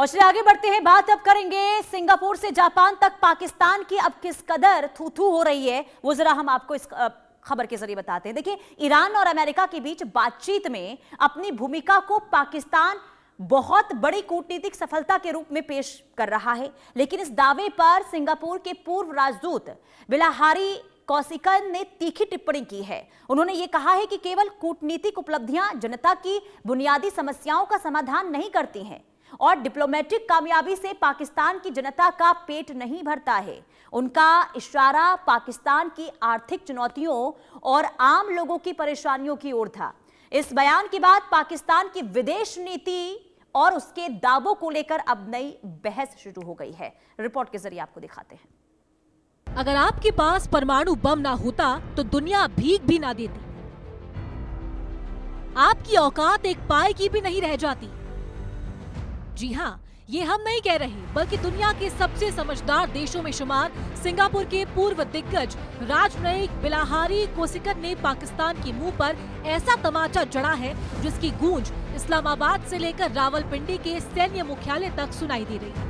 और चलिए आगे बढ़ते हैं। बात अब करेंगे सिंगापुर से जापान तक पाकिस्तान की अब किस कदर थू थू हो रही है, वो जरा हम आपको इस खबर के जरिए बताते हैं। देखिए, ईरान और अमेरिका के बीच बातचीत में अपनी भूमिका को पाकिस्तान बहुत बड़ी कूटनीतिक सफलता के रूप में पेश कर रहा है, लेकिन इस दावे पर सिंगापुर के पूर्व राजदूत बिलाहारी कौशिकन ने तीखी टिप्पणी की है। उन्होंने ये कहा है कि केवल कूटनीतिक उपलब्धियां जनता की बुनियादी समस्याओं का समाधान नहीं करती हैं और डिप्लोमेटिक कामयाबी से पाकिस्तान की जनता का पेट नहीं भरता है। उनका इशारा पाकिस्तान की आर्थिक चुनौतियों और आम लोगों की परेशानियों की ओर था। इस बयान के बाद पाकिस्तान की विदेश नीति और उसके दावों को लेकर अब नई बहस शुरू हो गई है। रिपोर्ट के जरिए आपको दिखाते हैं। अगर आपके पास परमाणु बम ना होता तो दुनिया भीख भी ना देती, आपकी औकात एक पाई की भी नहीं रह जाती। जी हाँ, ये हम नहीं कह रहे, बल्कि दुनिया के सबसे समझदार देशों में शुमार सिंगापुर के पूर्व दिग्गज राजनयिक बिलाहारी कौशिकन ने पाकिस्तान के मुंह पर ऐसा तमाचा जड़ा है जिसकी गूंज इस्लामाबाद से लेकर रावलपिंडी के सैन्य मुख्यालय तक सुनाई दे रही है।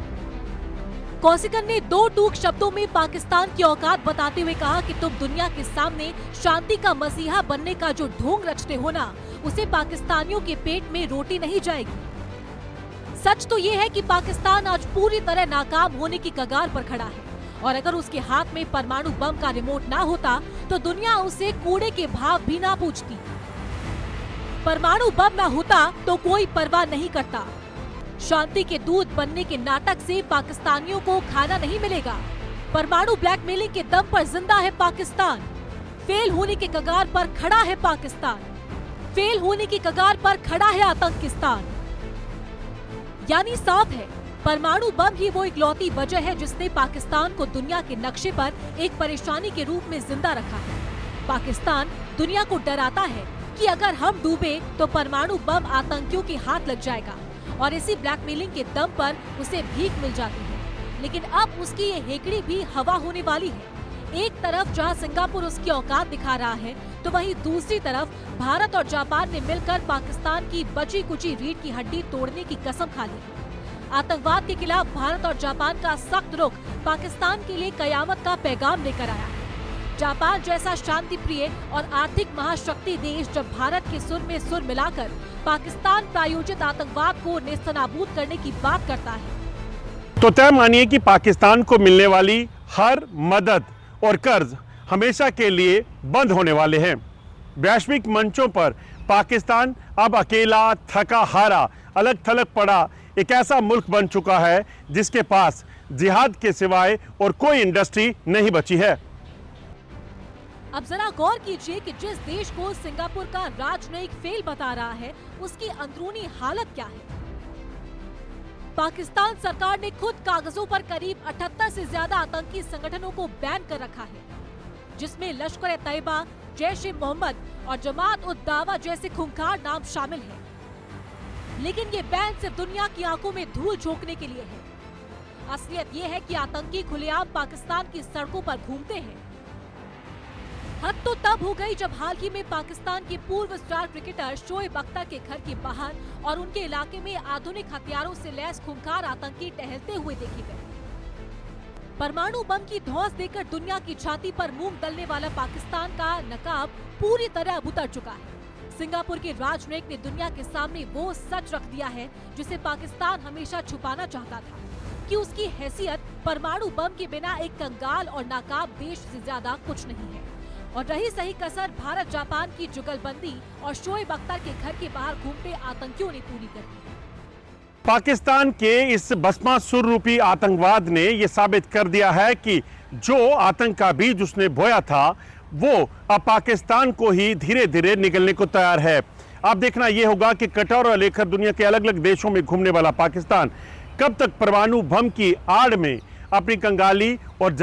कौशिकन ने दो टूक शब्दों में पाकिस्तान की औकात बताते हुए कहा कि तुम दुनिया के सामने शांति का मसीहा बनने का जो ढोंग रचते हो ना, उसे पाकिस्तानियों के पेट में रोटी नहीं जाएगी। सच तो ये है कि पाकिस्तान आज पूरी तरह नाकाम होने की कगार पर खड़ा है और अगर उसके हाथ में परमाणु बम का रिमोट ना होता तो दुनिया उसे कूड़े के भाव भी ना पूछती। परमाणु बम ना होता तो कोई परवाह नहीं करता। शांति के दूत बनने के नाटक से पाकिस्तानियों को खाना नहीं मिलेगा। परमाणु ब्लैकमेलिंग के दम पर जिंदा है पाकिस्तान। फेल होने के कगार पर खड़ा है पाकिस्तान। फेल होने की कगार पर खड़ा है आतंकिस्तान। यानी साफ है, परमाणु बम ही वो इकलौती वजह है जिसने पाकिस्तान को दुनिया के नक्शे पर एक परेशानी के रूप में जिंदा रखा है। पाकिस्तान दुनिया को डराता है कि अगर हम डूबे तो परमाणु बम आतंकियों के हाथ लग जाएगा और इसी ब्लैकमेलिंग के दम पर उसे भीख मिल जाती है। लेकिन अब उसकी ये हेकड़ी भी हवा होने वाली है। एक तरफ जहां सिंगापुर उसकी औकात दिखा रहा है, तो वहीं दूसरी तरफ भारत और जापान ने मिलकर पाकिस्तान की बची कुची रीढ़ की हड्डी तोड़ने की कसम खा ली है। आतंकवाद के खिलाफ भारत और जापान का सख्त रुख पाकिस्तान के लिए कयामत का पैगाम लेकर आया है। जापान जैसा शांति प्रिय और आर्थिक महाशक्ति देश जब भारत के सुर में सुर मिलाकर पाकिस्तान प्रायोजित आतंकवाद को नेस्तनाबूद करने की बात करता है, तो तय मानिए कि पाकिस्तान को मिलने वाली हर मदद और कर्ज हमेशा के लिए बंद होने वाले हैं। वैश्विक मंचों पर पाकिस्तान अब अकेला, थका हारा, अलग थलग पड़ा एक ऐसा मुल्क बन चुका है जिसके पास जिहाद के सिवाय और कोई इंडस्ट्री नहीं बची है। अब जरा गौर कीजिए कि जिस देश को सिंगापुर का राजनयिक फेल बता रहा है, उसकी अंदरूनी हालत क्या है। पाकिस्तान सरकार ने खुद कागजों पर करीब 78 से ज्यादा आतंकी संगठनों को बैन कर रखा है, जिसमें लश्कर-ए-तैयबा, जैश-ए-मोहम्मद और जमात-उद-दावा जैसे खूंखार नाम शामिल हैं। लेकिन ये बैन सिर्फ दुनिया की आंखों में धूल झोंकने के लिए है। असलियत ये है कि आतंकी खुलेआम पाकिस्तान की सड़कों पर घूमते हैं। हद तो तब हो गई जब हाल ही में पाकिस्तान के पूर्व स्टार क्रिकेटर शोएब अख्तर के घर के बाहर और उनके इलाके में आधुनिक हथियारों से लैस खूंखार आतंकी टहलते हुए देखे गए। परमाणु बम की धौंस देकर दुनिया की छाती पर मूंग दलने वाला पाकिस्तान का नकाब पूरी तरह अब उतर चुका है। सिंगापुर के राजनयिक ने दुनिया के सामने वो सच रख दिया है जिसे पाकिस्तान हमेशा छुपाना चाहता था, कि उसकी हैसियत परमाणु बम के बिना एक कंगाल और नाकाब देश से ज्यादा कुछ नहीं है। और रही सही कसर भारत जापान की जुगलबंदी और शोएब अख्तर के घर के बाहर घूमते आतंकियों ने पूरी कर दी। पाकिस्तान के इस भस्मासुर रूपी आतंकवाद ने यह साबित कर दिया है कि जो आतंक का बीज उसने बोया था वो अब पाकिस्तान को ही धीरे धीरे निगलने को तैयार है। अब देखना यह होगा कि कटोरा लेकर दुनिया के अलग अलग देशों में घूमने वाला पाकिस्तान कब तक परमाणु बम की आड़ में अपनी कंगाली और